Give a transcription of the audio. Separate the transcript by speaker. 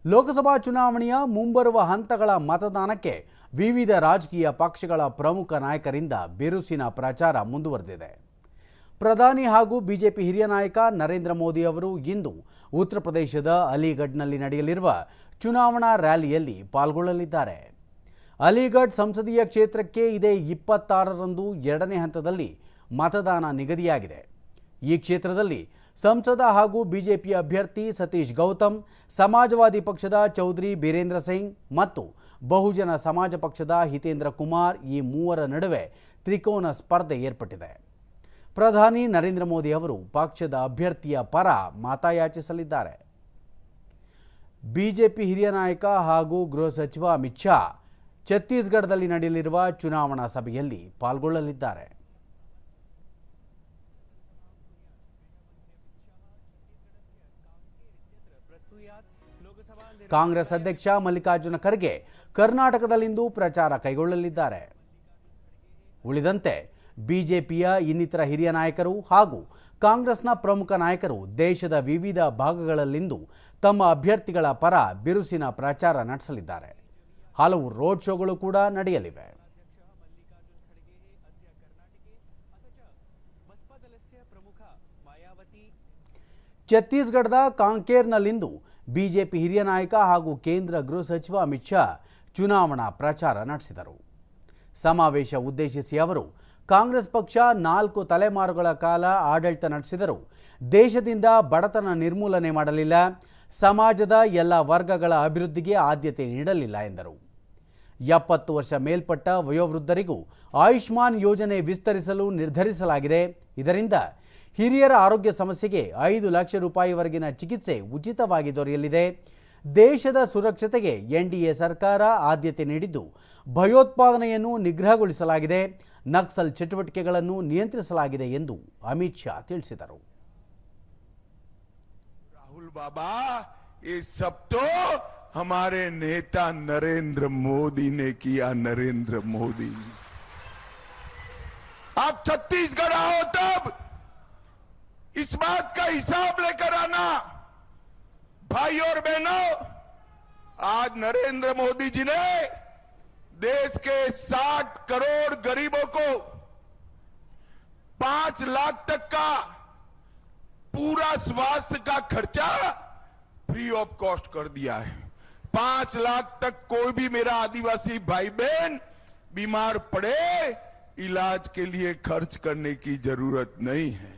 Speaker 1: ಲೋಕಸಭಾ ಚುನಾವಣೆಯ ಮುಂಬರುವ ಹಂತಗಳ ಮತದಾನಕ್ಕೆ ವಿವಿಧ ರಾಜಕೀಯ ಪಕ್ಷಗಳ ಪ್ರಮುಖ ನಾಯಕರಿಂದ ಬಿರುಸಿನ ಪ್ರಚಾರ ಮುಂದುವರೆದಿದೆ. ಪ್ರಧಾನಿ ಹಾಗೂ ಬಿಜೆಪಿ ಹಿರಿಯ ನಾಯಕ ನರೇಂದ್ರ ಮೋದಿ ಅವರು ಇಂದು ಉತ್ತರ ಪ್ರದೇಶದ ಅಲಿಗಢ್ನಲ್ಲಿ ನಡೆಯಲಿರುವ ಚುನಾವಣಾ ರ್ಯಾಲಿಯಲ್ಲಿ ಪಾಲ್ಗೊಳ್ಳಲಿದ್ದಾರೆ. ಅಲಿಗಢ್ ಸಂಸದೀಯ ಕ್ಷೇತ್ರಕ್ಕೆ ಇದೇ 26ರಂದು ಎರಡನೇ ಹಂತದಲ್ಲಿ ಮತದಾನ ನಿಗದಿಯಾಗಿದೆ. ಈ ಕ್ಷೇತ್ರದಲ್ಲಿ ಸಂಸದ ಹಾಗೂ ಬಿಜೆಪಿ ಅಭ್ಯರ್ಥಿ ಸತೀಶ್ ಗೌತಮ್, ಸಮಾಜವಾದಿ ಪಕ್ಷದ ಚೌಧರಿ ಬೀರೇಂದ್ರ ಸಿಂಗ್ ಮತ್ತು ಬಹುಜನ ಸಮಾಜ ಪಕ್ಷದ ಹಿತೇಂದ್ರ ಕುಮಾರ್ ಈ ಮೂವರ ನಡುವೆ ತ್ರಿಕೋನ ಸ್ಪರ್ಧೆ ಏರ್ಪಟ್ಟಿದೆ. ಪ್ರಧಾನಿ ನರೇಂದ್ರ ಮೋದಿ ಅವರು ಪಕ್ಷದ ಅಭ್ಯರ್ಥಿಯ ಪರ ಮತಯಾಚಿಸಲಿದ್ದಾರೆ. ಬಿಜೆಪಿ ಹಿರಿಯ ನಾಯಕ ಹಾಗೂ ಗೃಹ ಸಚಿವ ಅಮಿತ್ ಶಾ ಛತ್ತೀಸ್ಗಢದಲ್ಲಿ ನಡೆಯಲಿರುವ ಚುನಾವಣಾ ಸಭೆಯಲ್ಲಿ ಪಾಲ್ಗೊಳ್ಳಲಿದ್ದಾರೆ. ಕಾಂಗ್ರೆಸ್ ಅಧ್ಯಕ್ಷ ಮಲ್ಲಿಕಾರ್ಜುನ ಖರ್ಗೆ ಕರ್ನಾಟಕದಲ್ಲಿಂದು ಪ್ರಚಾರ ಕೈಗೊಳ್ಳಲಿದ್ದಾರೆ. ಉಳಿದಂತೆ ಬಿಜೆಪಿಯ ಇನ್ನಿತರ ಹಿರಿಯ ನಾಯಕರು ಹಾಗೂ ಕಾಂಗ್ರೆಸ್ನ ಪ್ರಮುಖ ನಾಯಕರು ದೇಶದ ವಿವಿಧ ಭಾಗಗಳಲ್ಲಿಂದು ತಮ್ಮ ಅಭ್ಯರ್ಥಿಗಳ ಪರ ಬಿರುಸಿನ ಪ್ರಚಾರ ನಡೆಸಲಿದ್ದಾರೆ. ಹಲವು ರೋಡ್ ಶೋಗಳು ಕೂಡ ನಡೆಯಲಿವೆ. ಛತ್ತೀಸ್ಗಢದ ಕಾಂಕೇರ್ನಲ್ಲಿಂದು ಬಿಜೆಪಿ ಹಿರಿಯ ನಾಯಕ ಹಾಗೂ ಕೇಂದ್ರ ಗೃಹ ಸಚಿವ ಅಮಿತ್ ಶಾ ಚುನಾವಣಾ ಪ್ರಚಾರ ನಡೆಸಿದರು. ಸಮಾವೇಶ ಉದ್ದೇಶಿಸಿ ಅವರು ಕಾಂಗ್ರೆಸ್ ಪಕ್ಷ 4 ತಲೆಮಾರುಗಳ ಕಾಲ ಆಡಳಿತ ನಡೆಸಿದರೂ ದೇಶದಿಂದ ಬಡತನ ನಿರ್ಮೂಲನೆ ಮಾಡಲಿಲ್ಲ, ಸಮಾಜದ ಎಲ್ಲ ವರ್ಗಗಳ ಅಭಿವೃದ್ಧಿಗೆ ಆದ್ಯತೆ ನೀಡಲಿಲ್ಲ ಎಂದರು. 70 ವರ್ಷ ಮೇಲ್ಪಟ್ಟ ವಯೋವೃದ್ಧರಿಗೂ ಆಯುಷ್ಮಾನ್ ಯೋಜನೆ ವಿಸ್ತರಿಸಲು ನಿರ್ಧರಿಸಲಾಗಿದೆ. ಇದರಿಂದ ಹಿರಿಯರ ಆರೋಗ್ಯ ಸಮಸ್ಯೆಗೆ 5 ಲಕ್ಷ ರೂಪಾಯಿವರೆಗಿನ ಚಿಕಿತ್ಸೆ ಉಚಿತವಾಗಿ ದೊರೆಯಲಿದೆ. ದೇಶದ ಸುರಕ್ಷತೆಗೆ ಎನ್ಡಿಎ ಸರ್ಕಾರ ಆದ್ಯತೆ ನೀಡಿದ್ದು ಭಯೋತ್ಪಾದನೆಯನ್ನು ನಿಗ್ರಹಗೊಳಿಸಲಾಗಿದೆ, ನಕ್ಸಲ್ ಚಟುವಟಿಕೆಗಳನ್ನು ನಿಯಂತ್ರಿಸಲಾಗಿದೆ ಎಂದು ಅಮಿತ್ ಶಾ ತಿಳಿಸಿದರು.
Speaker 2: राहुल बाबा, ये सब तो हमारे नेता नरेंद्र मोदी ने किया. नरेंद्र मोदी, आप छत्तीसगढ़ आओ तब इस बात का हिसाब लेकर आना. भाई और बहनों, आज नरेंद्र मोदी जी ने देश के 60 करोड़ गरीबों को 5 लाख तक का पूरा स्वास्थ्य का खर्चा फ्री ऑफ कॉस्ट कर दिया है. 5 लाख तक कोई भी मेरा आदिवासी भाई बहन बीमार पड़े, इलाज के लिए खर्च करने की जरूरत नहीं है.